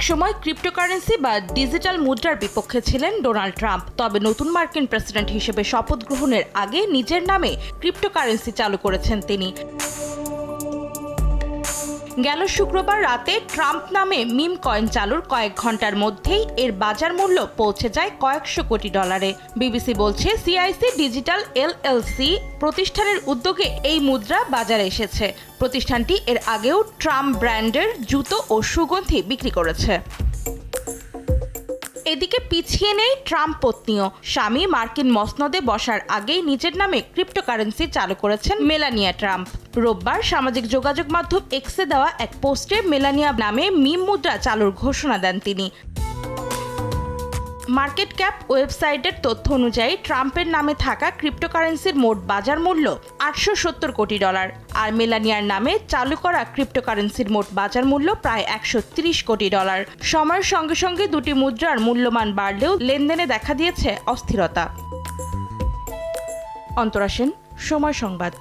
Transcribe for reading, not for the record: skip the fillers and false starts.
একসময় ক্রিপ্টোকারেন্সি বা ডিজিটাল মুদ্রার বিপক্ষে ছিলেন ডোনাল্ড ট্রাম্প। তবে নতুন মার্কিন প্রেসিডেন্ট হিসেবে শপথ গ্রহণের আগে নিজের নামে ক্রিপ্টোকারেন্সি চালু করেছেন তিনি। গেল শুক্রবার রাতে ট্রাম্প নামে মিম কয়েন চালুর কয়েক ঘন্টার মধ্যেই এর বাজার মূল্য পৌঁছে যায় কয়েকশো কোটি ডলারে। বিবিসি বলছে, সিআইসি ডিজিটাল এলএলসি প্রতিষ্ঠানের উদ্যোগে এই মুদ্রা বাজারে এসেছে। প্রতিষ্ঠানটি এর আগেও ট্রাম্প ব্র্যান্ডের জুতো ও সুগন্ধি বিক্রি করেছে। এদিকে পিছিয়ে নেই ট্রাম্প পত্নীও। স্বামী মার্কিন মসনদে বসার আগেই নিজের নামে ক্রিপ্টোকারেন্সি চালু করেছেন মেলানিয়া ট্রাম্প। রোববার সামাজিক যোগাযোগ মাধ্যম এক্সে দেওয়া এক পোস্টে মেলানিয়া নামে মিম মুদ্রা চালুর ঘোষণা দেন তিনি। মার্কেট ক্যাপ ওয়েবসাইটের তথ্য অনুযায়ী ট্রাম্পের নামে থাকা ক্রিপ্টোকারেন্সির মোট বাজার মূল্য 870 কোটি ডলার, আর মেলানিয়ার নামে চালু করা ক্রিপ্টোকারেন্সির মোট বাজার মূল্য প্রায় 130 কোটি ডলার। সময়ের সঙ্গে সঙ্গে দুটি মুদ্রার মূল্যমান বাড়লেও লেনদেনে দেখা দিয়েছে অস্থিরতা। অন্তরা সেন, সময় সংবাদ।